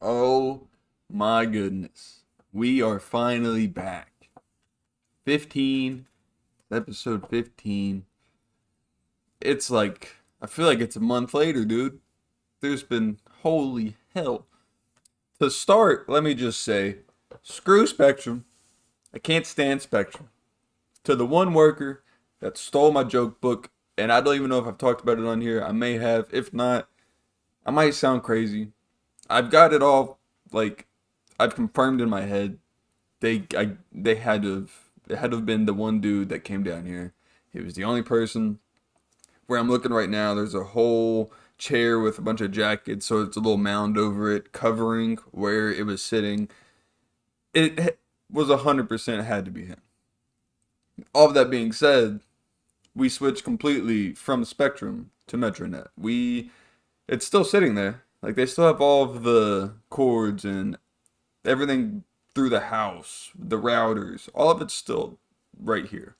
Oh my goodness. We are finally back. 15, episode 15. It's like, I feel like it's a month later, dude. There's been, holy hell. To start, let me just say, screw Spectrum. I can't stand Spectrum. To the one worker that stole my joke book, and I don't even know if I've talked about it on here. I may have. If not, I might sound crazy. I've got it all, like, I've confirmed in my head. They had to have, it had to have been the one dude that came down here. He was the only person. Where I'm looking right now, there's a whole chair with a bunch of jackets, so it's a little mound over it, covering where it was sitting. It was 100% had to be him. All of that being said, we switched completely from Spectrum to MetroNet. It's still sitting there. Like, they still have all of the cords and everything through the house, the routers, all of it's still right here.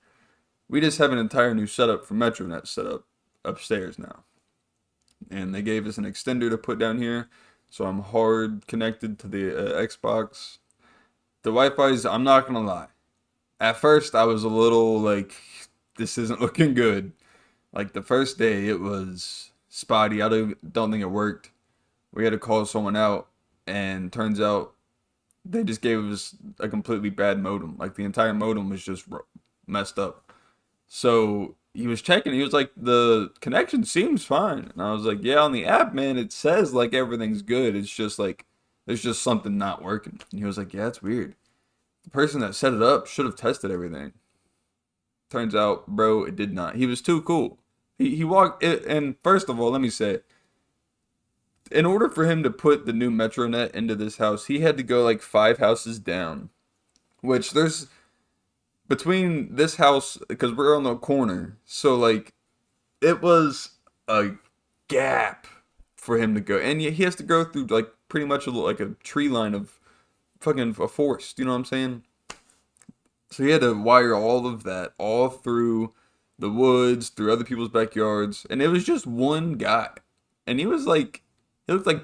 We just have an entire new setup for MetroNet set up upstairs now. And they gave us an extender to put down here, so I'm hard connected to the Xbox. The Wi-Fi's, I'm not gonna lie. At first, I was a little like, this isn't looking good. Like, the first day, it was spotty. I don't think it worked. We had to call someone out, and turns out they just gave us a completely bad modem. Like, the entire modem was just messed up. So he was checking. He was like, the connection seems fine. And I was like, yeah, on the app, man, it says like everything's good. It's just like, there's just something not working. And he was like, yeah, it's weird. The person that set it up should have tested everything. Turns out, bro, it did not. He was too cool. He walked it, and first of all, let me say, in order for him to put the new MetroNet into this house, he had to go like 5 houses down. Which there's between this house, because we're on the corner, so like it was a gap for him to go, and he has to go through like pretty much like a tree line of fucking a forest. You know what I'm saying? So he had to wire all of that all through the woods, through other people's backyards, and it was just one guy, and he looked like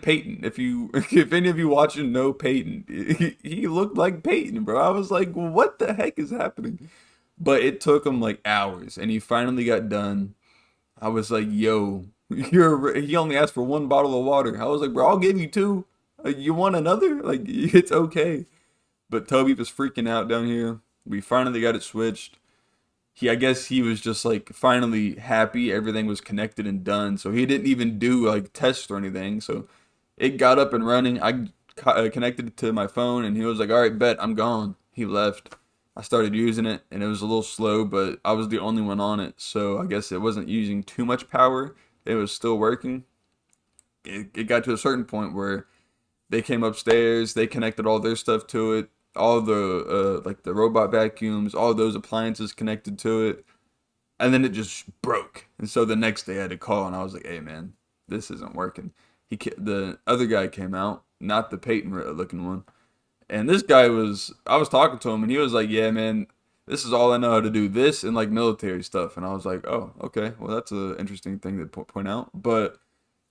Peyton. If any of you watching know Peyton, he looked like Peyton, bro. I was like, what the heck is happening? But it took him like hours, and he finally got done. I was like, yo, he only asked for 1 bottle of water. I was like, bro, I'll give you 2. You want another? Like, it's okay. But Toby was freaking out down here. We finally got it switched. I guess he was just like finally happy everything was connected and done, so he didn't even do like tests or anything. So it got up and running. I connected it to my phone, and he was like, all right, bet, I'm gone. He left. I started using it, and it was a little slow, but I was the only one on it, so I guess it wasn't using too much power. It was still working. It got to a certain point where they came upstairs, they connected all their stuff to it, all the like the robot vacuums, all those appliances connected to it, and then it just broke. And so the next day I had to call, and I was like, hey man, this isn't working. The other guy came out, not the Peyton looking one, and this guy I was talking to him, and he was like, yeah man, this is all I know how to do, this and like military stuff. And I was like, oh, okay, well that's an interesting thing to point out. But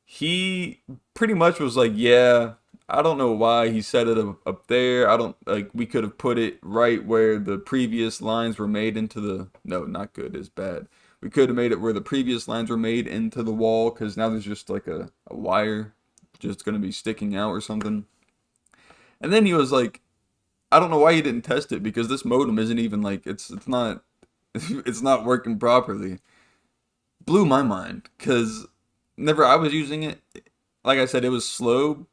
he pretty much was like, yeah, I don't know why he set it up there. I don't, like, we could have put it right where the previous lines were made into the, no, not good, it's bad. We could have made it where the previous lines were made into the wall, because now there's just like a wire just going to be sticking out or something. And then he was like, I don't know why he didn't test it, because this modem isn't even like, it's not, it's not working properly. Blew my mind, because never I was using it, like I said, it was slow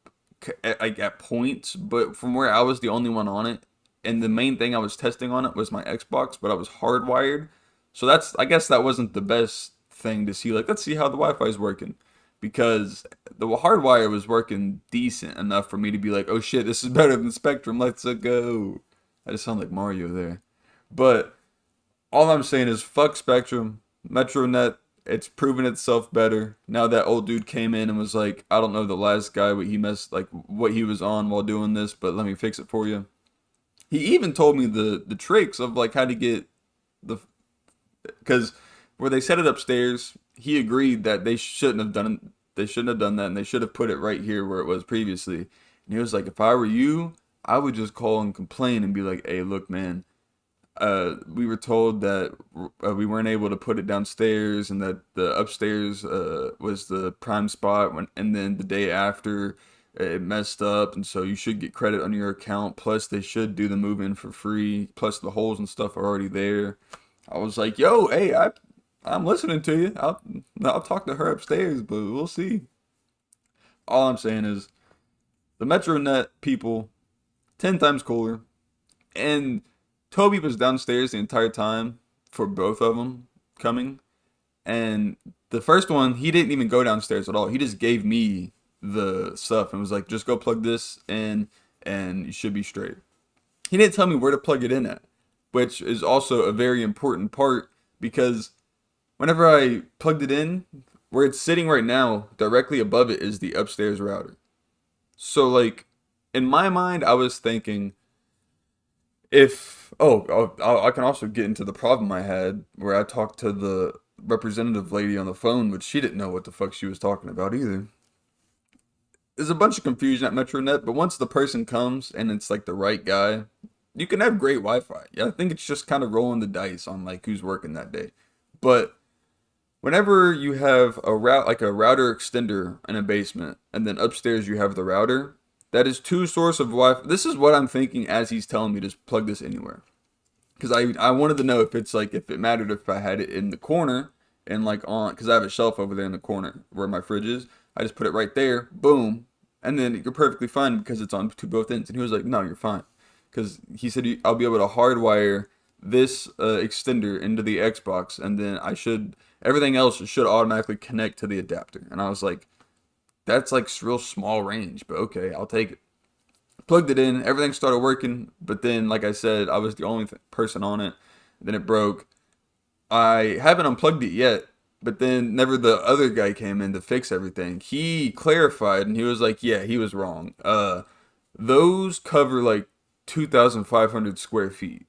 at points, but from where I was the only one on it, and the main thing I was testing on it was my Xbox, but I was hardwired, so I guess that wasn't the best thing to see. Like, let's see how the Wi-Fi is working, because the hardwire was working decent enough for me to be like, oh shit, this is better than Spectrum, let's go. I just sound like Mario there. But all I'm saying is, fuck Spectrum. MetroNet, it's proven itself better. Now that old dude came in and was like, I don't know the last guy, what he was on while doing this, but let me fix it for you. He even told me the tricks of like how to get the, because where they set it upstairs, he agreed that they shouldn't have done that, and they should have put it right here where it was previously. And he was like, if I were you, I would just call and complain and be like, hey, look, man, we were told that we weren't able to put it downstairs and that the upstairs was the prime spot and then the day after it messed up, and so you should get credit on your account, plus they should do the move-in for free, plus the holes and stuff are already there. I was like, yo, hey, I'm listening to you. I'll talk to her upstairs, but we'll see. All I'm saying is the MetroNet people 10 times cooler, and Toby was downstairs the entire time for both of them coming. And the first one, he didn't even go downstairs at all. He just gave me the stuff and was like, just go plug this in and you should be straight. He didn't tell me where to plug it in at, which is also a very important part because whenever I plugged it in, where it's sitting right now, directly above it is the upstairs router. So, like, in my mind, I was thinking, I can also get into the problem I had where I talked to the representative lady on the phone, which she didn't know what the fuck she was talking about either. There's a bunch of confusion at MetroNet, but once the person comes and it's like the right guy, you can have great Wi-Fi. Yeah, I think it's just kind of rolling the dice on like who's working that day. But whenever you have a router extender in a basement, and then upstairs you have the router, that is two sources of Wi-Fi. This is what I'm thinking as he's telling me to plug this anywhere. Because I wanted to know if it's like, if it mattered if I had it in the corner and like on, because I have a shelf over there in the corner where my fridge is. I just put it right there, boom, and then you're perfectly fine because it's on to both ends. And he was like, no, you're fine. Because he said, I'll be able to hardwire this extender into the Xbox, and then everything else should automatically connect to the adapter. And I was like, that's like real small range, but okay, I'll take it. Plugged it in, everything started working, but then, like I said, I was the only person on it. Then it broke. I haven't unplugged it yet, but then never the other guy came in to fix everything. He clarified, and he was like, yeah, he was wrong. Those cover like 2,500 square feet.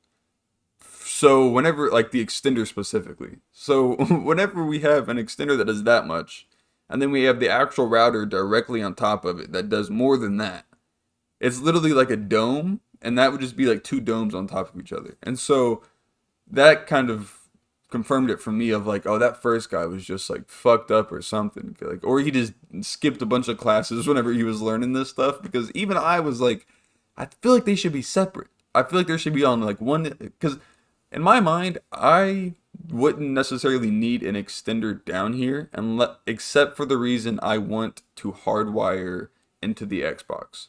So whenever, like the extender specifically. So whenever we have an extender that does that much, and then we have the actual router directly on top of it that does more than that, it's literally like a dome, and that would just be like two domes on top of each other. And so that kind of confirmed it for me of like, oh, that first guy was just like fucked up or something. Like, or he just skipped a bunch of classes whenever he was learning this stuff, because even I was like, I feel like they should be separate. I feel like there should be on like one, because in my mind, I wouldn't necessarily need an extender down here except for the reason I want to hardwire into the Xbox.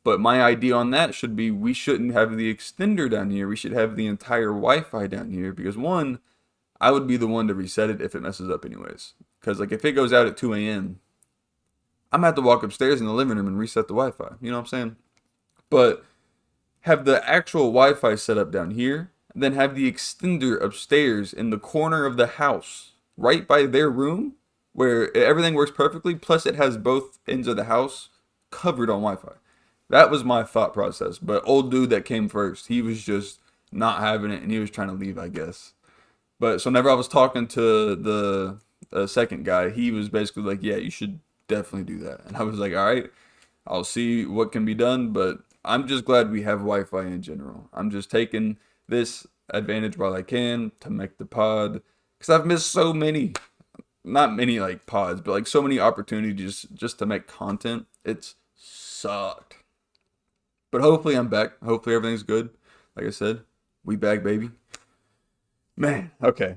But my idea on that should be, we shouldn't have the extender down here. We should have the entire Wi-Fi down here, because one, I would be the one to reset it if it messes up anyways. Because like if it goes out at 2 a.m., I'm going to have to walk upstairs in the living room and reset the Wi-Fi. You know what I'm saying? But have the actual Wi-Fi set up down here, and then have the extender upstairs in the corner of the house, right by their room, where everything works perfectly, plus it has both ends of the house covered on Wi-Fi. That was my thought process. But old dude that came first, he was just not having it, and he was trying to leave, I guess. But so whenever I was talking to the second guy, he was basically like, yeah, you should definitely do that. And I was like, all right, I'll see what can be done. But I'm just glad we have Wi-Fi in general. I'm just taking this advantage while I can to make the pod, because I've missed so many, not many like pods, but like so many opportunities just to make content. It's sucked. But hopefully I'm back. Hopefully everything's good. Like I said, we back, baby. Man, okay.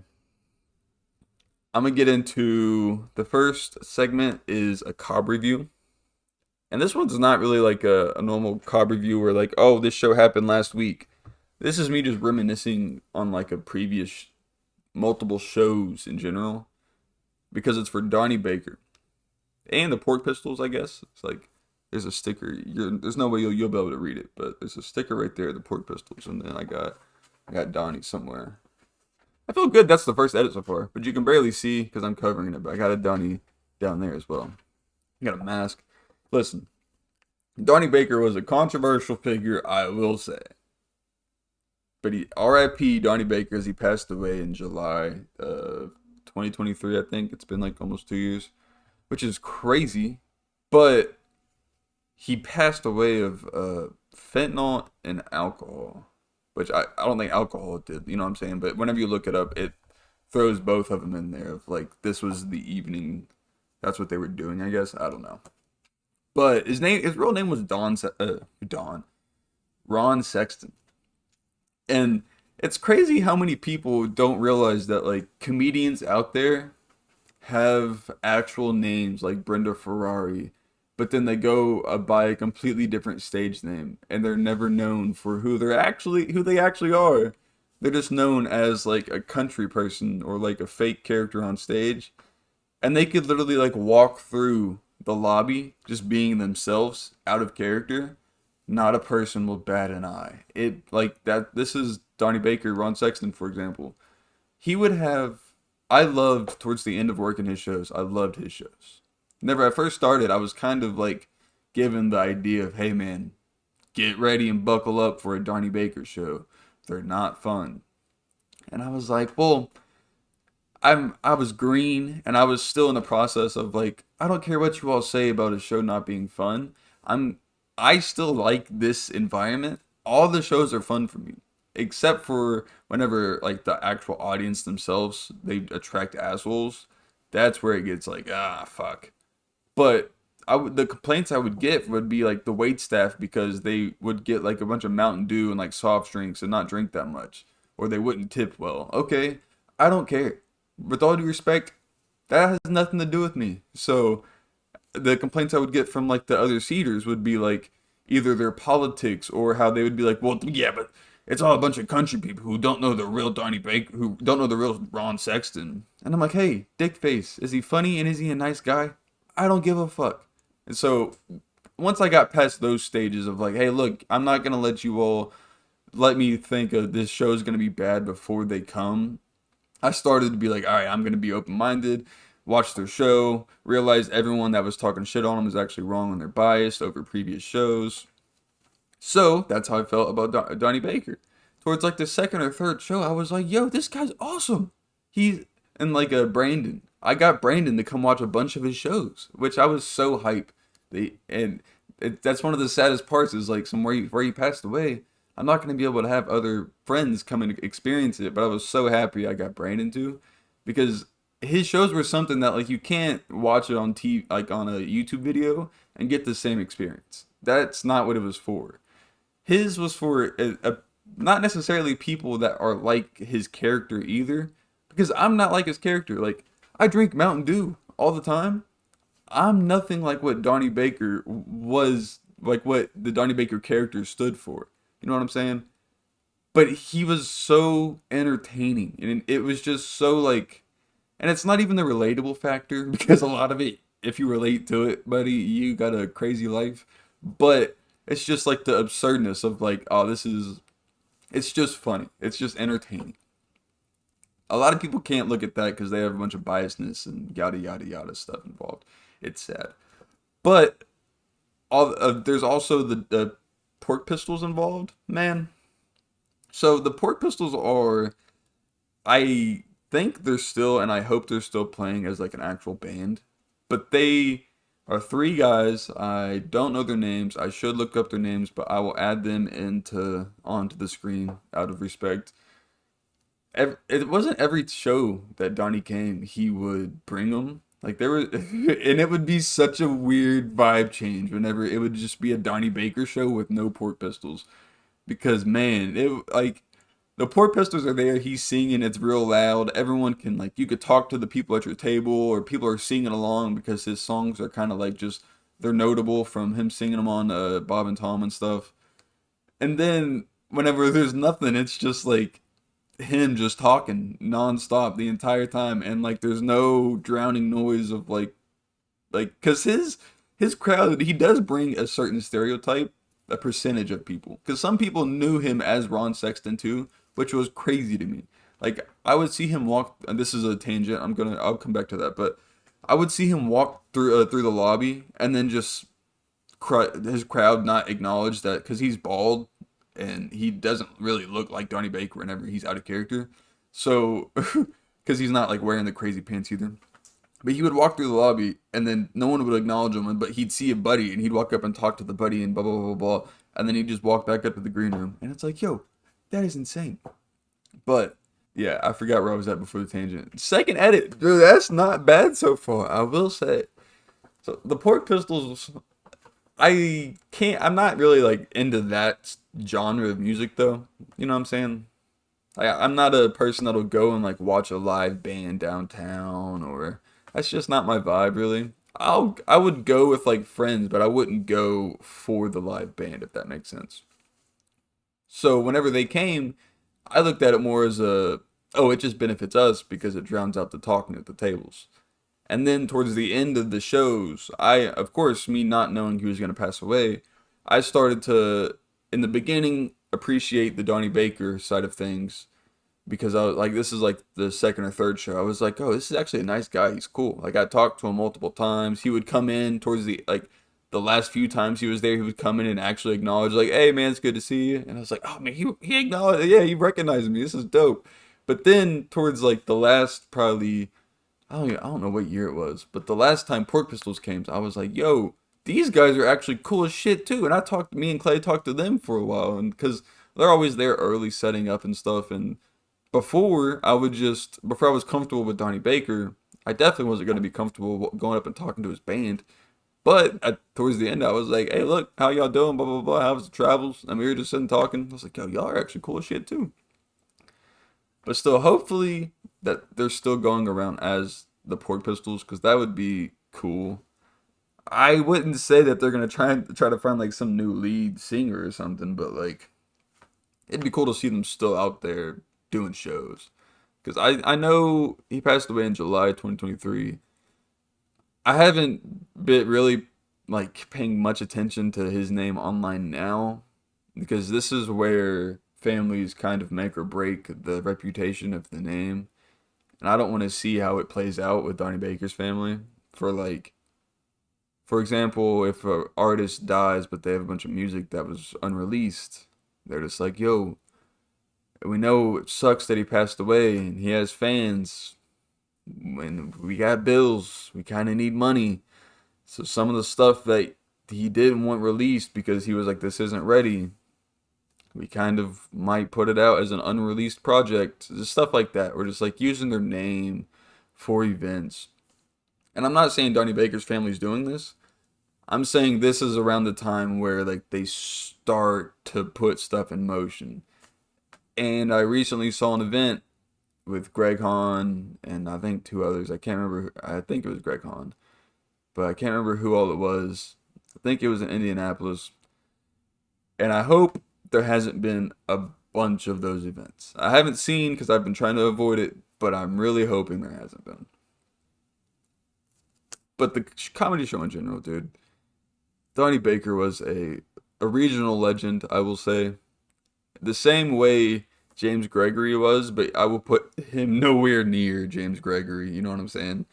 I'm going to get into the first segment is a COB review. And this one's not really like a normal COB review where like, oh, this show happened last week. This is me just reminiscing on like a previous multiple shows in general. Because it's for Donnie Baker. And the Pork Pistols, I guess. It's like, there's a sticker. There's no way you'll be able to read it, but there's a sticker right there, the Pork Pistols, and then I got Donnie somewhere. I feel good. That's the first edit so far, but you can barely see because I'm covering it. But I got a Donnie down there as well. I got a mask. Listen, Donnie Baker was a controversial figure, I will say. But R.I.P. Donnie Baker, as he passed away in July of 2023. I think it's been like almost 2 years, which is crazy, but he passed away of fentanyl and alcohol, which I don't think alcohol did. You know what I'm saying? But whenever you look it up, it throws both of them in there. Of like this was the evening. That's what they were doing. I guess I don't know. But his real name was Don Ron Sexton, and it's crazy how many people don't realize that like comedians out there have actual names like Brenda Ferrari, but then they go by a completely different stage name, and they're never known for who they actually are. They're just known as like a country person or like a fake character on stage, and they could literally like walk through the lobby just being themselves out of character. Not a person will bat an eye. It like that. This is Donnie Baker, Ron Sexton, for example. He would have. I loved towards the end of working his shows. I loved his shows. Never at first started, I was kind of like given the idea of, hey man, get ready and buckle up for a Donnie Baker show. They're not fun. And I was like, well, I was green and I was still in the process of like, I don't care what you all say about a show not being fun. I still like this environment. All the shows are fun for me. Except for whenever like the actual audience themselves they attract assholes. That's where it gets like, fuck. But the complaints I would get would be like the wait staff because they would get like a bunch of Mountain Dew and like soft drinks and not drink that much, or they wouldn't tip well. Okay, I don't care. With all due respect, that has nothing to do with me. So the complaints I would get from like the other seaters would be like either their politics or how they would be like, well, yeah, but it's all a bunch of country people who don't know the real Donnie Baker, who don't know the real Ron Sexton. And I'm like, hey, dick face, is he funny and is he a nice guy? I don't give a fuck. And so once I got past those stages of like, hey, look, I'm not gonna let you all let me think of this show is gonna be bad before they come. I started to be like, all right, I'm gonna be open minded, watch their show, realize everyone that was talking shit on them is actually wrong and they're biased over previous shows. So that's how I felt about Donnie Baker. Towards like the second or third show, I was like, yo, this guy's awesome. He's and like Brandon. I got Brandon to come watch a bunch of his shows, which I was so hype. That's one of the saddest parts is like where he passed away. I'm not gonna be able to have other friends come and experience it, but I was so happy I got Brandon to, because his shows were something that like you can't watch it on TV like on a YouTube video and get the same experience. That's not what it was for. His was for not necessarily people that are like his character either, because I'm not like his character. Like I drink Mountain Dew all the time. I'm nothing like what Donnie Baker was, like what the Donnie Baker character stood for. You know what I'm saying? But he was so entertaining, and it was just so like, and it's not even the relatable factor because a lot of it, if you relate to it, buddy, you got a crazy life. But it's just like the absurdness of like, oh, it's just funny. It's just entertaining. A lot of people can't look at that because they have a bunch of biasness and yada yada yada stuff involved. It's sad. But there's also the pork pistols involved, man. So the pork pistols are, I think they're still, and I hope they're still playing as like an actual band. But they are three guys. I don't know their names. I should look up their names, but I will add them onto the screen out of respect. It wasn't every show that Donnie came, he would bring them. Like there were, and it would be such a weird vibe change whenever it would just be a Donnie Baker show with no pork pistols. Because man, it like the Pork Pistols are there. He's singing. It's real loud. Everyone can like you could talk to the people at your table, or people are singing along because his songs are kind of like just they're notable from him singing them on Bob and Tom and stuff. And then whenever there's nothing, it's just like him just talking nonstop the entire time, and like there's no drowning noise of like because his crowd, he does bring a certain stereotype, a percentage of people, because some people knew him as Ron Sexton too, which was crazy to me. Like I would see him walk, and this is a tangent, I'll come back to that, but I would see him walk through the lobby and then just his crowd not acknowledge that because he's bald and he doesn't really look like Donnie Baker whenever he's out of character. So because he's not like wearing the crazy pants either. But he would walk through the lobby, and then no one would acknowledge him. But he'd see a buddy, and he'd walk up and talk to the buddy, and blah blah blah blah. Blah. And then he'd just walk back up to the green room, and it's like, yo, that is insane. But yeah, I forgot where I was at before the tangent. Second edit, dude, that's not bad so far. I will say. So the Pork Pistols, I can't. I'm not really like into that genre of music though. You know what I'm saying? I'm not a person that'll go and like watch a live band downtown, or that's just not my vibe really. I would go with like friends, but I wouldn't go for the live band if that makes sense. So whenever they came, I looked at it more as a, oh, it just benefits us because it drowns out the talking at the tables. And then towards the end of the shows, of course, me not knowing he was going to pass away, I started to, in the beginning, appreciate the Donnie Baker side of things because I was like, this is like the second or third show. I was like, oh, this is actually a nice guy. He's cool. Like I talked to him multiple times. He would come in towards the last few times he was there. He would come in and actually acknowledge like, hey man, it's good to see you. And I was like, oh man, he acknowledged, yeah, he recognized me. This is dope. But then towards like the last probably I don't know what year it was, but the last time Pork Pistols came, I was like, yo, these guys are actually cool as shit too. And me and Clay talked to them for a while, and because they're always there early setting up and stuff. And before I was comfortable with Donnie Baker, I definitely wasn't going to be comfortable going up and talking to his band. But towards the end, I was like, hey, look, how y'all doing? Blah, blah, blah. How's the travels? And we were just sitting talking. I was like, yo, y'all are actually cool as shit too. But still, hopefully that they're still going around as the Pork Pistols, because that would be cool. I wouldn't say that they're gonna try to find like some new lead singer or something, but like it'd be cool to see them still out there doing shows. Because I know he passed away in July 2023. I haven't been really like paying much attention to his name online now, because this is where families kind of make or break the reputation of the name. And I don't want to see how it plays out with Donnie Baker's family. For example, if an artist dies but they have a bunch of music that was unreleased, they're just like, yo, we know it sucks that he passed away and he has fans. When we got bills, we kind of need money. So some of the stuff that he didn't want released because he was like, this isn't ready, we kind of might put it out as an unreleased project. Just stuff like that. Or just like using their name for events. And I'm not saying Donnie Baker's family's doing this. I'm saying this is around the time where like they start to put stuff in motion. And I recently saw an event with Greg Hahn and I think two others. I can't remember. I think it was Greg Hahn, but I can't remember who all it was. I think it was in Indianapolis. And I hope there hasn't been a bunch of those events. I haven't seen because I've been trying to avoid it, but I'm really hoping there hasn't been. But the comedy show in general, dude. Donnie Baker was a regional legend, I will say. The same way James Gregory was, but I will put him nowhere near James Gregory, you know what I'm saying?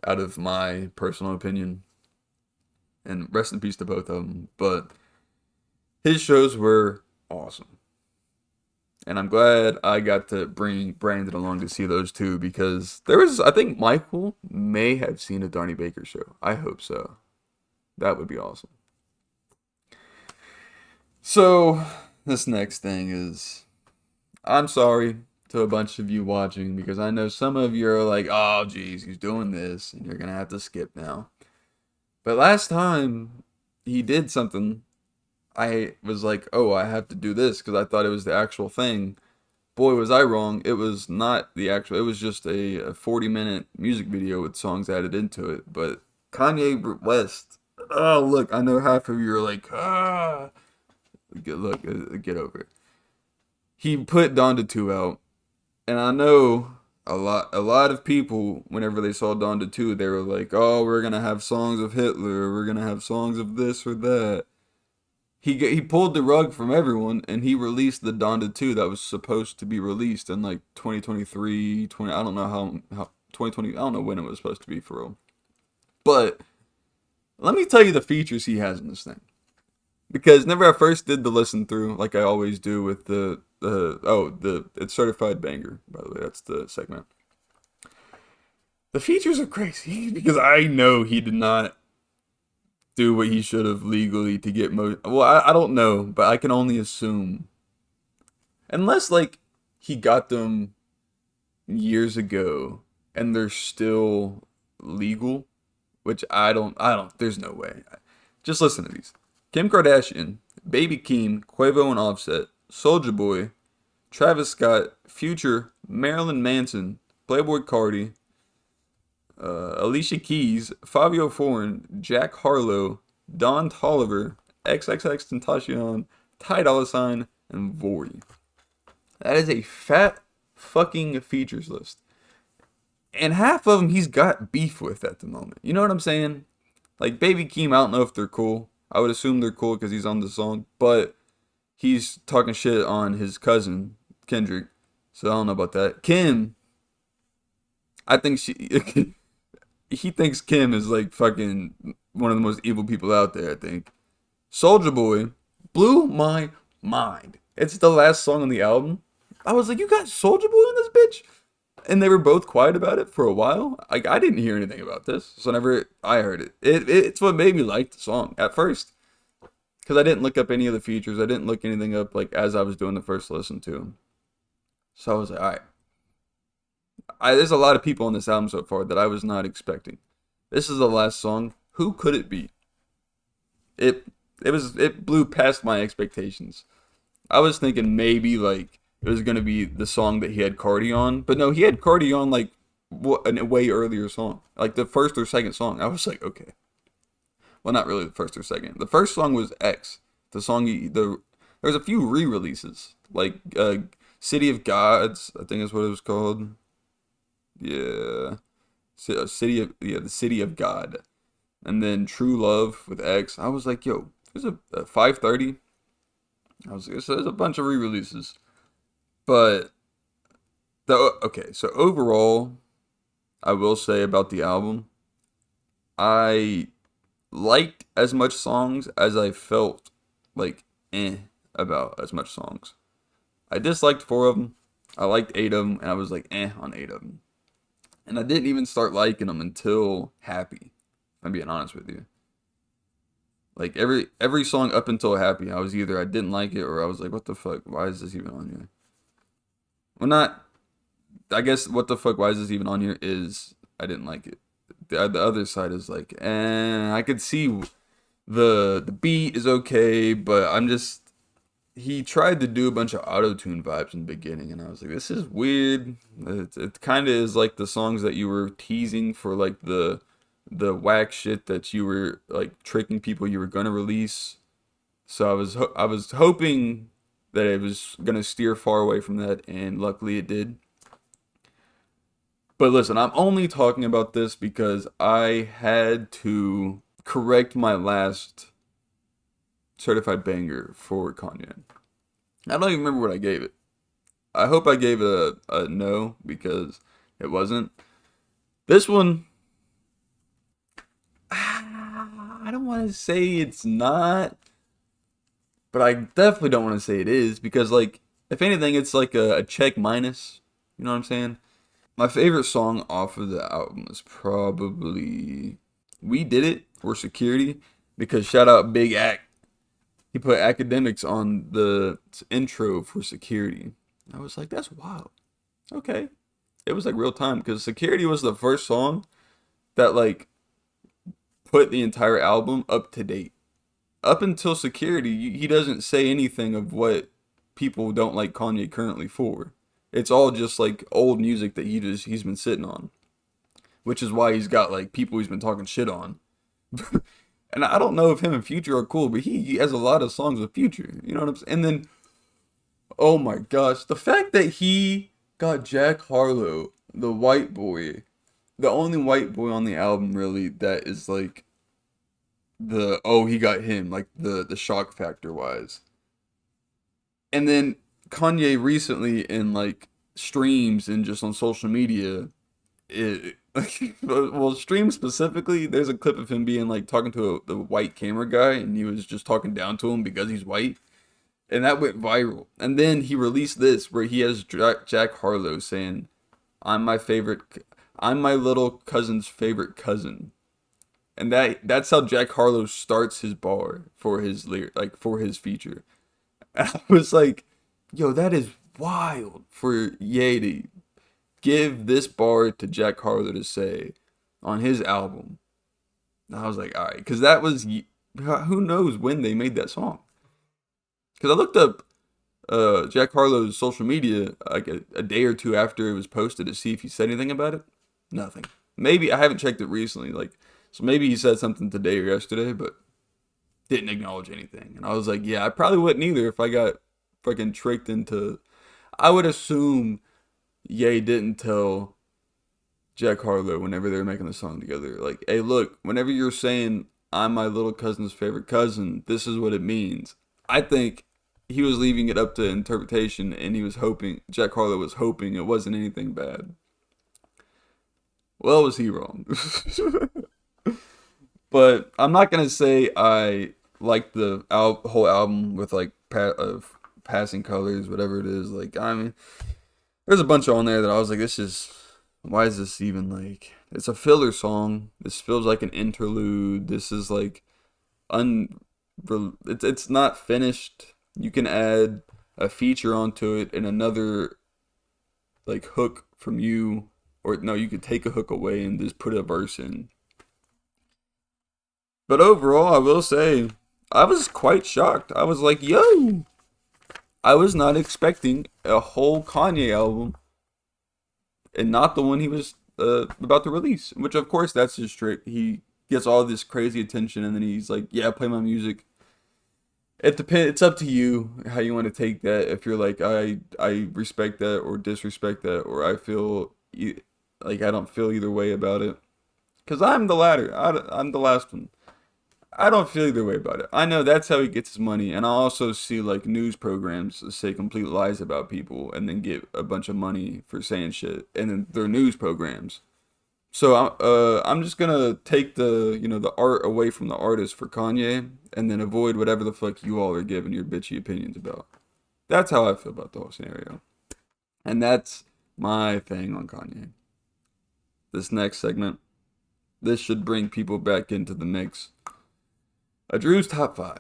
Out of my personal opinion. And rest in peace to both of them. But his shows were awesome. And I'm glad I got to bring Brandon along to see those too, because I think Michael may have seen a Donnie Baker show. I hope so. That would be awesome. So, this next thing is, I'm sorry to a bunch of you watching, because I know some of you are like, oh, geez, he's doing this, and you're going to have to skip now. But last time he did something, I was like, oh, I have to do this because I thought it was the actual thing. Boy, was I wrong. It was not the actual, it was just a 40-minute music video with songs added into it. But Kanye West, oh, look, I know half of you are like, ah. Get over it. He put Donda 2 out, and I know a lot of people, whenever they saw Donda 2, they were like, oh, we're going to have songs of Hitler, we're going to have songs of this or that. He pulled the rug from everyone, and he released the Donda 2 that was supposed to be released in like 2023, I don't know how 2020, I don't know when it was supposed to be for real. But let me tell you the features he has in this thing. Because whenever I first did the listen through, like I always do with it's certified banger, by the way, that's the segment. The features are crazy because I know he did not do what he should have legally to get well, I don't know, but I can only assume. Unless like he got them years ago and they're still legal, which I don't there's no way. Just listen to these. Kim Kardashian, Baby Keem, Quavo and Offset, Soulja Boy, Travis Scott, Future, Marilyn Manson, Playboy Cardi, Alicia Keys, Fabio Foreign, Jack Harlow, Don Toliver, XXXTentacion, Ty Dolla $ign, and Vori. That is a fat fucking features list. And half of them he's got beef with at the moment. You know what I'm saying? Like Baby Keem, I don't know if they're cool. I would assume they're cool because he's on the song, but he's talking shit on his cousin Kendrick, so I don't know about that. Kim, I think he thinks Kim is like fucking one of the most evil people out there. I think Soulja Boy blew my mind. It's the last song on the album. I was like, you got Soulja Boy on this bitch, and they were both quiet about it for a while. Like I didn't hear anything about this, so whenever I heard it's what made me like the song at first. Because I didn't look up any of the features. I didn't look anything up like as I was doing the first listen to. So I was like, all right. There's a lot of people on this album so far that I was not expecting. This is the last song. Who could it be? It blew past my expectations. I was thinking maybe like it was gonna be the song that he had Cardi on, but no, he had Cardi on like a way earlier song, like the first or second song. I was like, okay, well, not really the first or second. The first song was X. The song there's a few re-releases like City of Gods, I think is what it was called. Yeah, the City of God, and then True Love with X. I was like, yo, there's a 530. I was like, so there's a bunch of re-releases, but okay. So overall, I will say about the album, I liked as much songs as I felt like about as much songs. I disliked 4 of them. I liked 8 of them, and I was like on 8 of them. And I didn't even start liking them until Happy. If I'm being honest with you. Like every song up until Happy, I was either I didn't like it or I was like, what the fuck? Why is this even on here? Well, not. I guess what the fuck? Why is this even on here? Is I didn't like it. The other side is like, I could see the beat is okay, but I'm just. He tried to do a bunch of auto-tune vibes in the beginning, and I was like, this is weird. It kind of is like the songs that you were teasing for, like the whack shit that you were like tricking people you were gonna release. So I was hoping that it was gonna steer far away from that, and luckily it did. But listen, I'm only talking about this because I had to correct my last certified banger for Kanye. I don't even remember what I gave it. I hope I gave it a no because it wasn't. This one, I don't want to say it's not, but I definitely don't want to say it is because, like, if anything, it's like a check minus. You know what I'm saying? My favorite song off of the album is probably We Did It or Security because shout out Big Act. He put academics on the intro for Security. I was like, that's wild. Okay. It was like real time because Security was the first song that like put the entire album up to date. Up until Security, he doesn't say anything of what people don't like Kanye currently for. It's all just like old music that he's been sitting on, which is why he's got like people he's been talking shit on. And I don't know if him and Future are cool, but he has a lot of songs with Future. You know what I'm saying? And then, oh my gosh, the fact that he got Jack Harlow, the white boy, the only white boy on the album really that is like he got him, like the shock factor wise. And then Kanye recently in like streams and just on social media, well, stream specifically, there's a clip of him being like talking to the white camera guy, and he was just talking down to him because he's white, and that went viral. And then he released this where he has Jack Harlow saying, "I'm my favorite, I'm my little cousin's favorite cousin. And that's how Jack Harlow starts his bar for his for his feature. And I was like, yo, that is wild for Ye to give this bar to Jack Harlow to say on his album. And I was like, all right, because that was, who knows when they made that song. Because I looked up Jack Harlow's social media like a day or two after it was posted to see if he said anything about it. Nothing. Maybe I haven't checked it recently, so maybe he said something today or yesterday, but didn't acknowledge anything. And I was like, yeah, I probably wouldn't either if I got fucking tricked into. I would assume Ye didn't tell Jack Harlow whenever they were making the song together, like, hey, look, whenever you're saying I'm my little cousin's favorite cousin, this is what it means. I think he was leaving it up to interpretation, and Jack Harlow was hoping it wasn't anything bad. Well, was he wrong? But I'm not gonna say I like the whole album with like of Passing Colors, whatever it is. Like, I mean, there's a bunch on there that I was like, why is this even like? It's a filler song. This feels like an interlude. This is like it's not finished. You can add a feature onto it and another like hook from you, or no, you could take a hook away and just put a verse in. But overall, I will say I was quite shocked. I was like, yo, I was not expecting a whole Kanye album and not the one he was about to release, which of course that's his trick. He gets all this crazy attention and then he's like, yeah, play my music. It depends. It's up to you how you want to take that. If you're like, I respect that or disrespect that, or I feel like I don't feel either way about it. Because I'm the latter. I'm the last one. I don't feel either way about it. I know that's how he gets his money, and I also see like news programs that say complete lies about people and then get a bunch of money for saying shit, and then they're news programs. So I'm just gonna take the art away from the artist for Kanye, and then avoid whatever the fuck you all are giving your bitchy opinions about. That's how I feel about the whole scenario, and that's my thing on Kanye. This next segment, this should bring people back into the mix. Drew's top 5.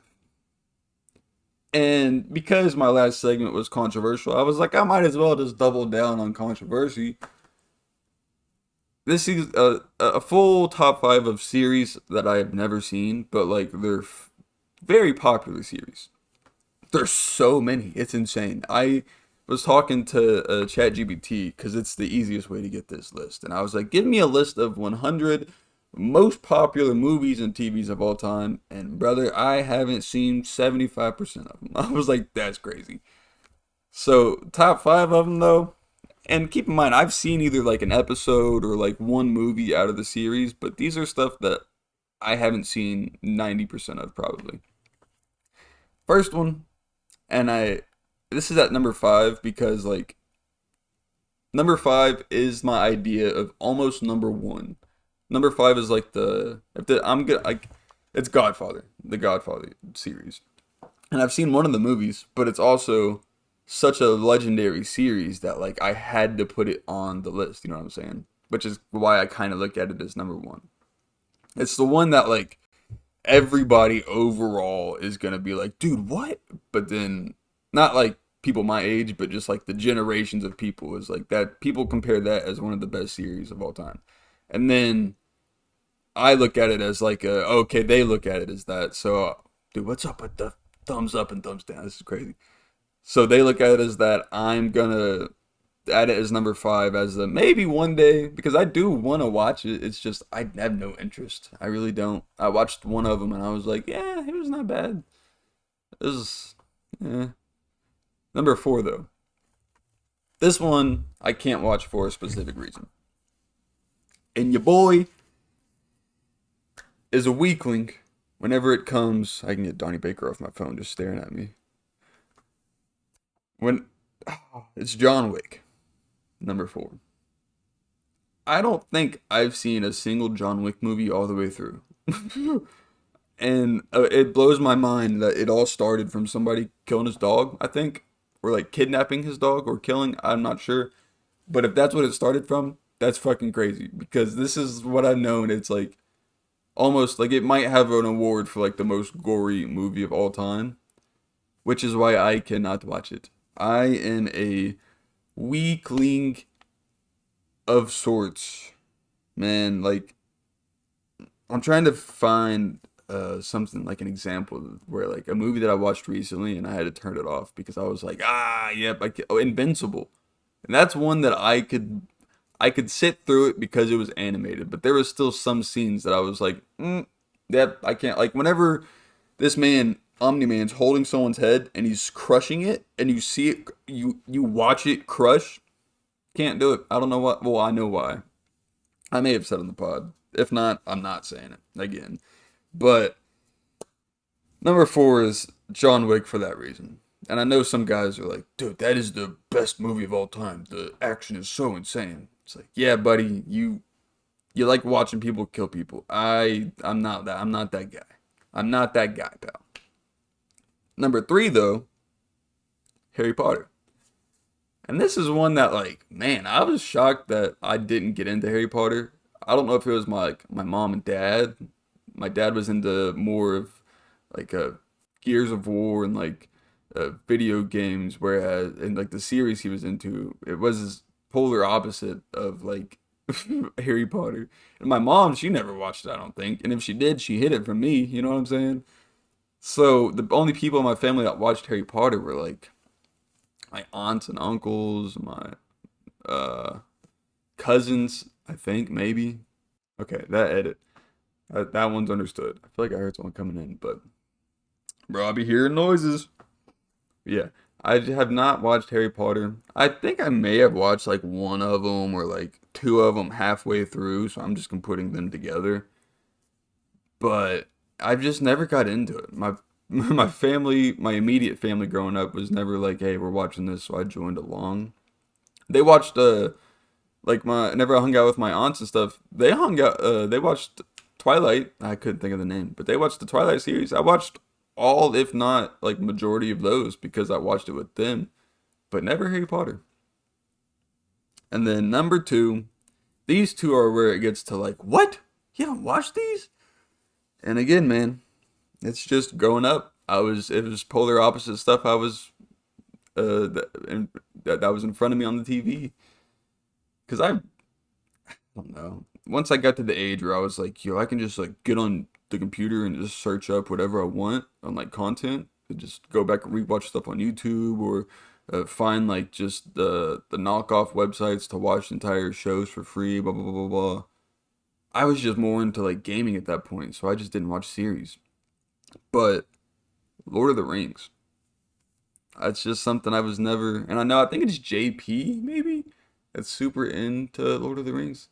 And because my last segment was controversial, I was like, I might as well just double down on controversy. This is a full top 5 of series that I have never seen, but like they're very popular series. There's so many. It's insane. I was talking to ChatGPT because it's the easiest way to get this list. And I was like, give me a list of 100 most popular movies and TVs of all time, and brother, I haven't seen 75% of them. I was like, that's crazy. So top 5 of them though, and keep in mind I've seen either like an episode or like one movie out of the series, but these are stuff that I haven't seen 90% of probably. First one, and this is at number 5 because like number 5 is my idea of almost number 1. Number 5 is like it's Godfather, the Godfather series. And I've seen one of the movies, but it's also such a legendary series that like I had to put it on the list, you know what I'm saying? Which is why I kind of look at it as number 1. It's the one that like everybody overall is going to be like, dude, what? But then not like people my age, but just like the generations of people is like that. People compare that as one of the best series of all time. And then I look at it as like, okay, they look at it as that. So, dude, what's up with the thumbs up and thumbs down? This is crazy. So they look at it as that. I'm going to add it as number 5 as the maybe one day, because I do want to watch it. It's just, I have no interest. I really don't. I watched one of them and I was like, yeah, it was not bad. It was, yeah. Number 4, though. This one I can't watch for a specific reason. And your boy is a weakling. Whenever it comes, I can get Donnie Baker off my phone just staring at me. It's John Wick, number 4. I don't think I've seen a single John Wick movie all the way through. And it blows my mind that it all started from somebody killing his dog, I think. Or like kidnapping his dog or killing, I'm not sure. But if that's what it started from, That's fucking crazy because this is what I've known. It's like almost like it might have an award for like the most gory movie of all time, which is why I cannot watch it. I am a weakling of sorts, man. Like I'm trying to find something like an example where like a movie that I watched recently and I had to turn it off because I was like, yep, oh, Invincible, and that's one that I could sit through it because it was animated, but there was still some scenes that I was like, yep, I can't. Like whenever this man Omni Man's holding someone's head and he's crushing it, and you see it, you watch it crush. Can't do it. I don't know what. Well, I know why. I may have said on the pod. If not, I'm not saying it again. But number 4 is John Wick for that reason. And I know some guys are like, dude, that is the best movie of all time. The action is so insane. It's like, yeah, buddy, you like watching people kill people. I'm not that. I'm not that guy. I'm not that guy, pal. Number 3 though, Harry Potter. And this is one that like, man, I was shocked that I didn't get into Harry Potter. I don't know if it was my mom and dad. My dad was into more of like Gears of War and like video games, whereas in like the series he was into, it was his polar opposite of like Harry Potter. And my mom, she never watched it, I don't think. And if she did, she hid it from me. You know what I'm saying? So the only people in my family that watched Harry Potter were like my aunts and uncles, my uh cousins, I think maybe. Okay, that edit. That one's understood. I feel like I heard someone coming in, but bro, I'll be hearing noises. Yeah, I have not watched Harry Potter. I think I may have watched like one of them or like two of them halfway through, so I'm just putting them together. But I've just never got into it. My my family, my immediate family growing up was never like, "Hey, we're watching this," so I joined along. They watched like my whenever I hung out with my aunts and stuff, they hung out they watched Twilight. I couldn't think of the name, but they watched the Twilight series. I watched all, if not like majority of those because I watched it with them, but never Harry Potter. And then number 2, these two are where it gets to like, what? You haven't watched these? And again, man, it's just growing up. It was polar opposite stuff I was that was in front of me on the TV. Cause I don't know. Once I got to the age where I was like, yo, I can just like get on the computer and just search up whatever I want on like content and just go back and rewatch stuff on YouTube or find like just the knockoff websites to watch entire shows for free, blah blah blah blah blah. I was just more into like gaming at that point, so I just didn't watch series. But Lord of the Rings, that's just something I was never, and I think it's JP maybe that's super into Lord of the Rings.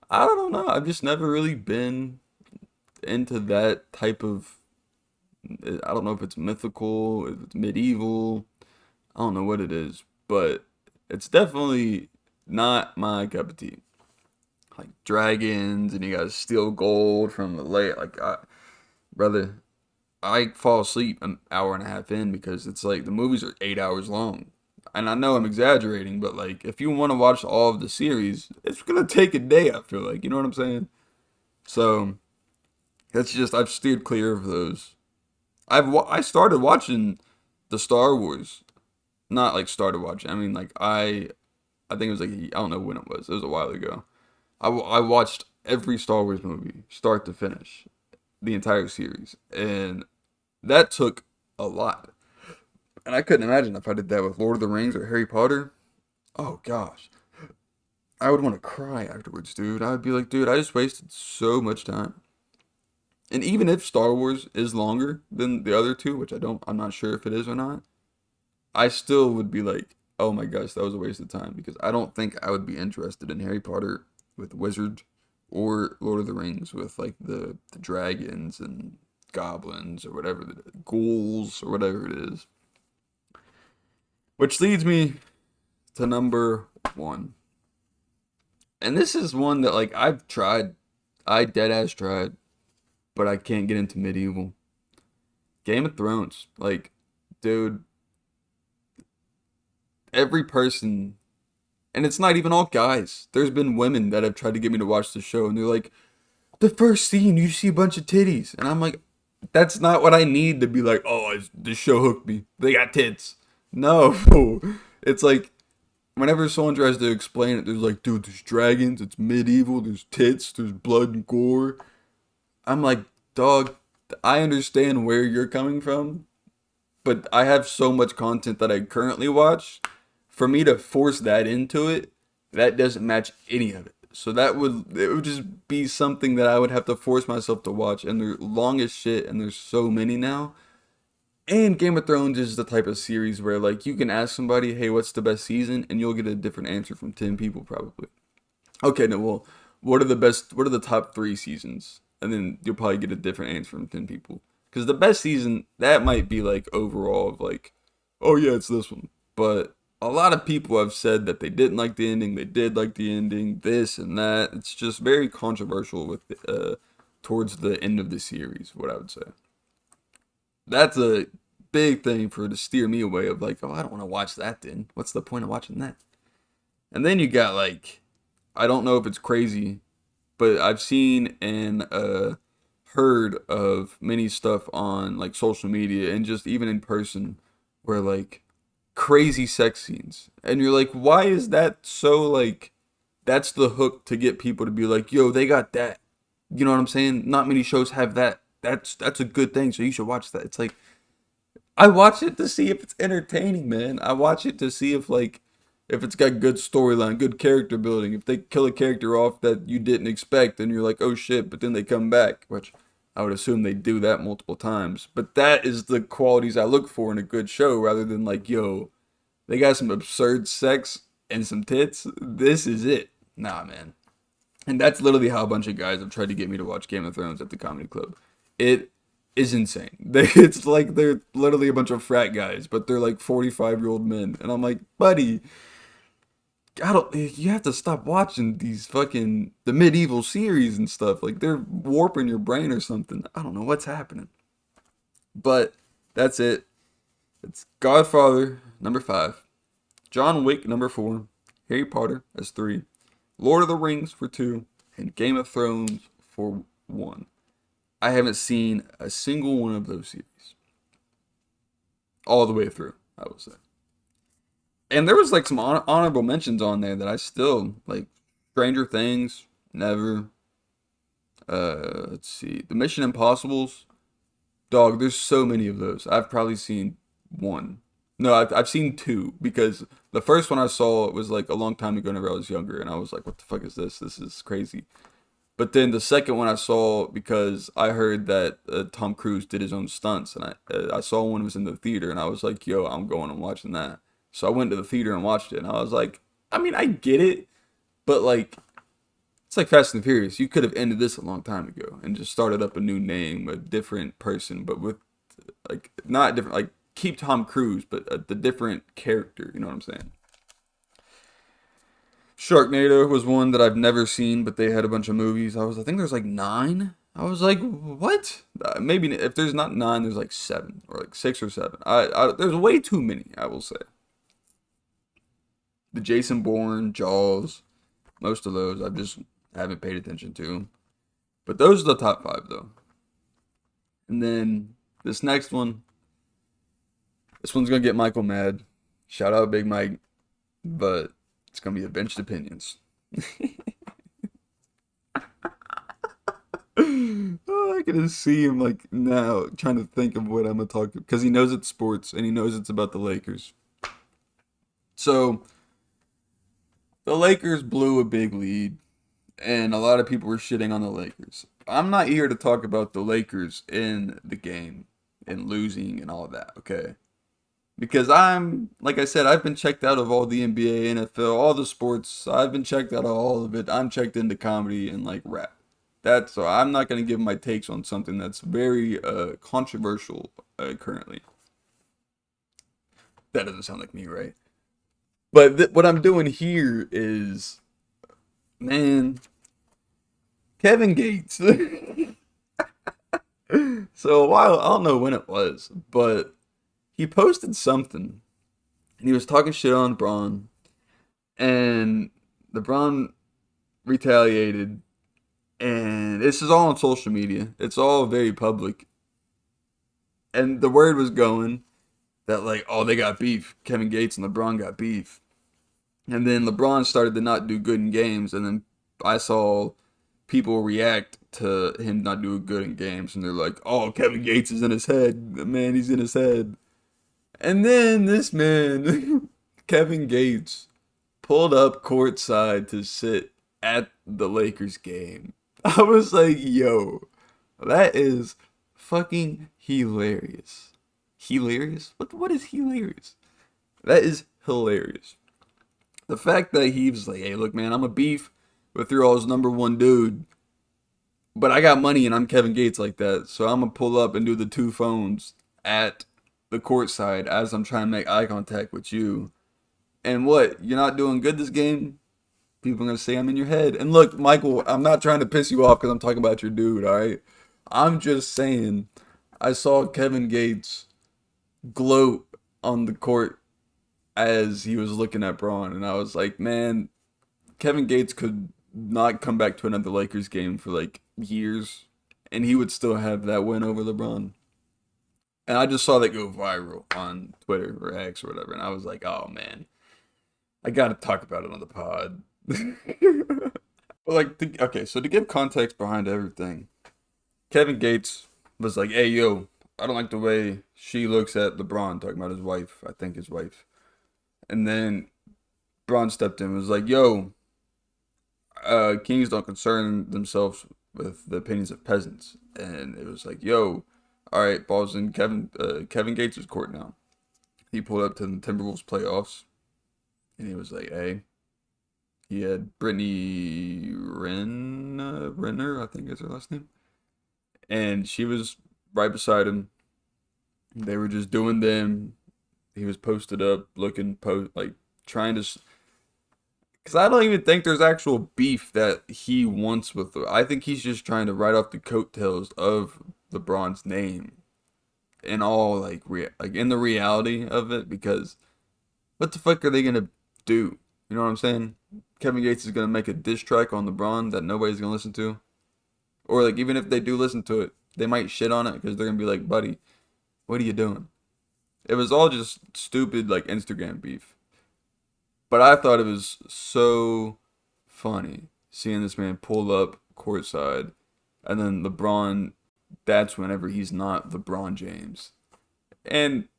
I don't know. I've just never really been into that type of. I don't know if it's mythical, if it's medieval. I don't know what it is, but it's definitely not my cup of tea. Like dragons, and you gotta steal gold from the lake. Brother, I fall asleep an hour and a half in because it's like the movies are 8 hours long. And I know I'm exaggerating, but like if you want to watch all of the series, it's gonna take a day, I feel like. You know what I'm saying? So that's just I've steered clear of those. I started watching the Star Wars, not like started watching. I mean like I think it was like I don't know when it was. It was a while ago. I watched every Star Wars movie, start to finish, the entire series, and that took a lot. And I couldn't imagine if I did that with Lord of the Rings or Harry Potter. Oh gosh, I would want to cry afterwards, dude. I would be like, dude, I just wasted so much time. And even if Star Wars is longer than the other two, which I'm not sure if it is or not, I still would be like, oh my gosh, that was a waste of time because I don't think I would be interested in Harry Potter with wizards or Lord of the Rings with like the dragons and goblins or whatever the ghouls or whatever it is. Which leads me to number 1. And this is one that like I've tried, I dead ass tried, but I can't get into medieval. Game of Thrones. Like, dude, every person And it's not even all guys. There's been women that have tried to get me to watch the show, and they're like, the first scene, you see a bunch of titties. And I'm like, that's not what I need to be like, oh, this show hooked me. They got tits. No. It's like, whenever someone tries to explain it, there's like, dude, there's dragons, it's medieval, there's tits, there's blood and gore. I'm like, dog, I understand where you're coming from, but I have so much content that I currently watch. For me to force that into it, that doesn't match any of it. So it would just be something that I would have to force myself to watch, and they're long as shit, and there's so many now. And Game of Thrones is the type of series where like you can ask somebody, "Hey, what's the best season?" and you'll get a different answer from 10 people probably. Okay, no, well, what are the top 3 seasons? And then you'll probably get a different answer from 10 people. Cuz the best season that might be like overall of like, "Oh yeah, it's this one." But a lot of people have said that they didn't like the ending, they did like the ending, this and that. It's just very controversial with towards the end of the series, what I would say. That's a big thing for to steer me away of like, oh, I don't want to watch that then. What's the point of watching that? And then you got like, I don't know if it's crazy, but I've seen and heard of many stuff on like social media and just even in person where like crazy sex scenes. And you're like, why is that so like that's the hook to get people to be like, yo, they got that. You know what I'm saying? Not many shows have that. That's a good thing, so you should watch that. It's like I watch it to see if it's entertaining, man. I watch it to see if like if it's got good storyline, good character building. If they kill a character off that you didn't expect, and you're like, oh shit, but then they come back, which I would assume they do that multiple times. But that is the qualities I look for in a good show, rather than like, yo, they got some absurd sex and some tits. This is it. Nah, man. And that's literally how a bunch of guys have tried to get me to watch Game of Thrones at the comedy club. It is insane. It's like they're literally a bunch of frat guys, but they're like 45-year-old men. And I'm like, buddy, you have to stop watching these fucking, the medieval series and stuff. Like they're warping your brain or something. I don't know what's happening. But that's it. It's Godfather, number 5. John Wick, number 4. Harry Potter, as 3. Lord of the Rings for 2. And Game of Thrones for 1. I haven't seen a single one of those series. All the way through, I will say. And there was like some honorable mentions on there that I still, like, Stranger Things, never. Let's see. The Mission Impossibles. Dog, there's so many of those. I've probably seen 1. No, I've seen 2, because the first one I saw was like a long time ago whenever I was younger, and I was like, what the fuck is this? This is crazy. But then the second one I saw because I heard that Tom Cruise did his own stunts, and I saw one was in the theater, and I was like, yo, I'm going and watching that. So I went to the theater and watched it, and I was like, I mean, I get it, but like, it's like Fast and Furious. You could have ended this a long time ago and just started up a new name, a different person, but with like not different, like keep Tom Cruise, but the different character. You know what I'm saying? Sharknado was one that I've never seen, but they had a bunch of movies. I think there's like 9. I was like, what? Maybe if there's not 9, there's like 7 or like 6 or 7. There's way too many, I will say. The Jason Bourne, Jaws, most of those I just haven't paid attention to. But those are the top 5 though. And then this next one, this one's gonna get Michael mad. Shout out Big Mike, but it's gonna be a benched opinions. Oh, I can just see him like now trying to think of what I'm gonna talk because he knows it's sports and he knows it's about the Lakers. So the Lakers blew a big lead, and a lot of people were shitting on the Lakers. I'm not here to talk about the Lakers in the game and losing and all of that, okay? Because like I said, I've been checked out of all the NBA, NFL, all the sports. I've been checked out of all of it. I'm checked into comedy and like rap. So I'm not going to give my takes on something that's very controversial currently. That doesn't sound like me, right? But what I'm doing here is, man, Kevin Gates. So a while, I don't know when it was, but he posted something, and he was talking shit on Braun, And LeBron retaliated, and this is all on social media. It's all very public. And the word was going that, like, oh, they got beef. Kevin Gates and LeBron got beef. And then LeBron started to not do good in games, and then I saw people react to him not doing good in games, and they're like, "Oh, Kevin Gates is in his head. Man, he's in his head." And then this man, Kevin Gates, pulled up courtside to sit at the Lakers game. I was like, "Yo, that is fucking hilarious." Hilarious? What is hilarious? That is hilarious. The fact that he was like, "Hey, look, man, I'm a beef with your all's number one dude, but I got money and I'm Kevin Gates like that, so I'm gonna pull up and do the two phones at the court side as I'm trying to make eye contact with you. And what? You're not doing good this game? People are gonna say I'm in your head." And look, Michael, I'm not trying to piss you off because I'm talking about your dude, all right? I'm just saying, I saw Kevin Gates gloat on the court as he was looking at Braun, and I was like, man, Kevin Gates could not come back to another Lakers game for like years, and he would still have that win over LeBron. And I just saw that go viral on Twitter or X or whatever, and I was like, oh man, I gotta talk about it on the pod. But like, okay, so to give context behind everything, Kevin Gates was like, hey yo, I don't like the way she looks at LeBron, talking about his wife, I think his wife. And then Braun stepped in and was like, yo, kings don't concern themselves with the opinions of peasants. And it was like, yo, all right, ball's in Kevin Gates' court now. He pulled up to the Timberwolves playoffs, and he was like, hey, he had Brittany Renner, I think is her last name, and she was right beside him. They were just doing them. He was posted up, looking like trying to. Because I don't even think there's actual beef that he wants with her. I think he's just trying to write off the coattails of LeBron's name and all like like in the reality of it. Because what the fuck are they gonna do? You know what I'm saying? Kevin Gates is gonna make a diss track on LeBron that nobody's gonna listen to, or like even if they do listen to it, they might shit on it because they're gonna be like, buddy, what are you doing? It was all just stupid like Instagram beef. But I thought it was so funny seeing this man pull up courtside, and then LeBron, that's whenever he's not LeBron James. And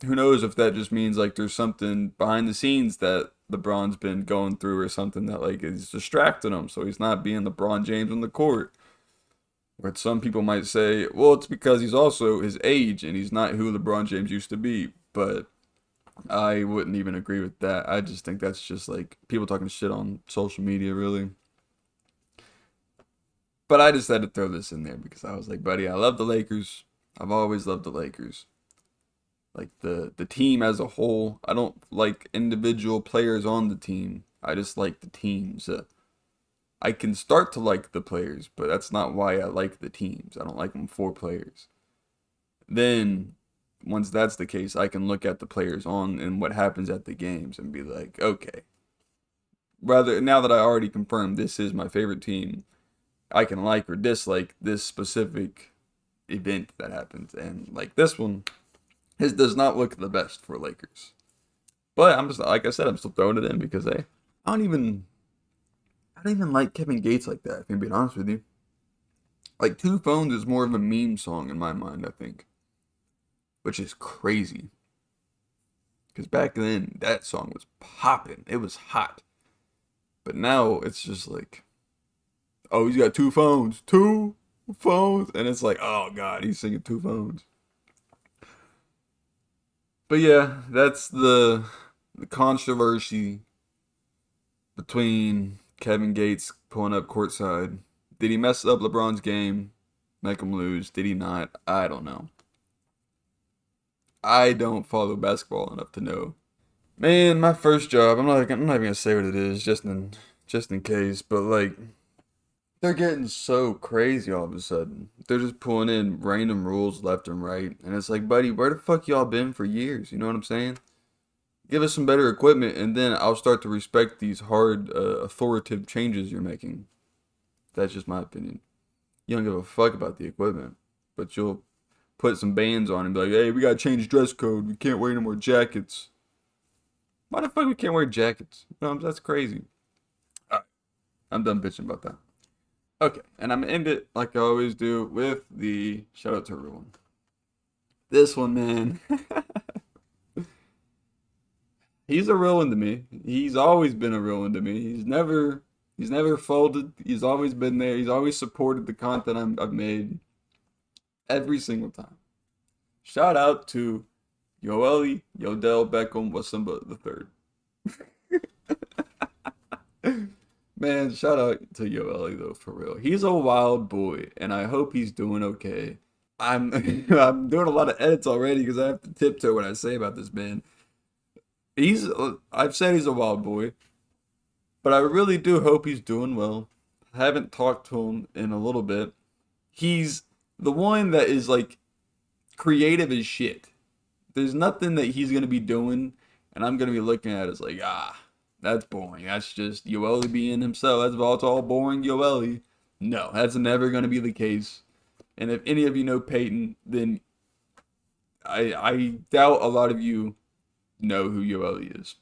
who knows if that just means like there's something behind the scenes that LeBron's been going through or something that like is distracting him, so he's not being LeBron James on the court. Or some people might say, well, it's because he's also his age and he's not who LeBron James used to be. But I wouldn't even agree with that. I just think that's just like people talking shit on social media, really. But I just had to throw this in there because I was like, buddy, I love the Lakers. I've always loved the Lakers. Like the team as a whole. I don't like individual players on the team. I just like the teams. I can start to like the players, but that's not why I like the teams. I don't like them for players. Then once that's the case, I can look at the players on and what happens at the games and be like, okay. Rather, now that I already confirmed this is my favorite team, I can like or dislike this specific event that happens. And like this one, his does not look the best for Lakers. But I'm just like I said, I'm still throwing it in because hey, I don't even like Kevin Gates like that, if I'm being honest with you. Like Two Phones is more of a meme song in my mind, I think. Which is crazy. Because back then, that song was popping. It was hot. But now, it's just like, oh, he's got two phones. Two phones. And it's like, oh, God, he's singing two phones. But yeah, that's the controversy between Kevin Gates pulling up courtside. Did he mess up LeBron's game? Make him lose? Did he not? I don't know. I don't follow basketball enough to know. Man, my first job, I'm not even gonna say what it is, just in case, but like they're getting so crazy all of a sudden. They're just pulling in random rules left and right. And it's like, buddy, where the fuck y'all been for years? You know what I'm saying? Give us some better equipment, and then I'll start to respect these hard, authoritative changes you're making. That's just my opinion. You don't give a fuck about the equipment, but you'll put some bands on and be like, hey, we gotta change dress code. We can't wear no more jackets. Why the fuck we can't wear jackets? No, that's crazy. Alright, I'm done bitching about that. Okay, and I'm gonna end it like I always do with the shout out to everyone. This one, man. He's a real one to me. He's always been a real one to me. He's never folded. He's always been there. He's always supported the content I've made every single time. Shout out to 𝙎𝙊𝘾𝙄𝘼𝙇𝙎 the third. Man, shout out to 𝙎𝙊 though, for real. He's a wild boy, and I hope he's doing okay. I'm I'm doing a lot of edits already because I have to tiptoe what I say about this man. I've said he's a wild boy, but I really do hope he's doing well. I haven't talked to him in a little bit. He's the one that is like creative as shit. There's nothing that he's gonna be doing, and I'm gonna be looking at it as like, that's boring. That's just 𝙎𝙬 being himself. It's all boring 𝙎𝙬. No, that's never gonna be the case. And if any of you know Peyton, then I doubt a lot of you know who 𝙎𝙬 is.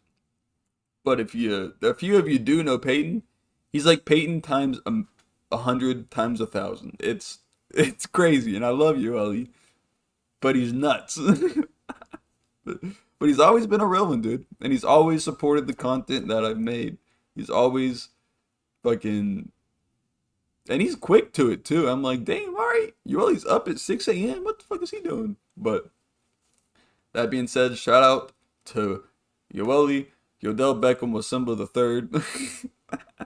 But if a few of you do know Peyton, he's like Peyton times 100 times 1,000. It's crazy, and I love 𝙎𝙬, but he's nuts. But he's always been a real one, dude, and he's always supported the content that I've made. He's always fucking, and he's quick to it too. I'm like, damn, all right, 𝙎𝙬's up at 6 a.m. What the fuck is he doing? But that being said, shout out to 𝙎𝙬𝘾𝙄𝘼𝙇𝙎 the third.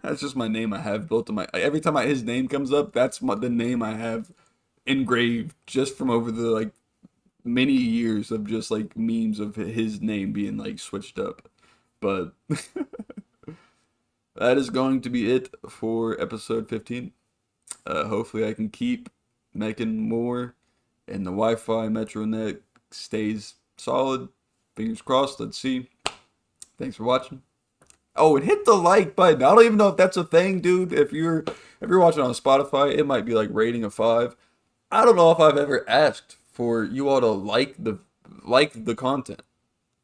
That's just my name I have built in my. Every time his name comes up, that's the name I have engraved just from over the like many years of just like memes of his name being like switched up. But that is going to be it for episode 15. Hopefully I can keep making more and the Wi-Fi MetroNet stays solid. Fingers crossed. Let's see. Thanks for watching. Oh, and hit the like button. I don't even know if that's a thing, dude. If you're watching on Spotify, it might be like rating a 5. I don't know if I've ever asked for you all to like the content.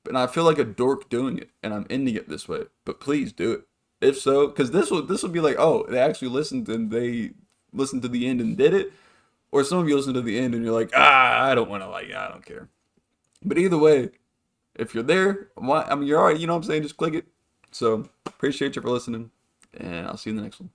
And I feel like a dork doing it, and I'm ending it this way. But please do it. If so, because this will be like, oh, they actually listened and they listened to the end and did it. Or some of you listen to the end and you're like, I don't want to like it. I don't care. But either way, if you're there, I mean, you're alright. You know what I'm saying? Just click it. So, appreciate you for listening, and I'll see you in the next one.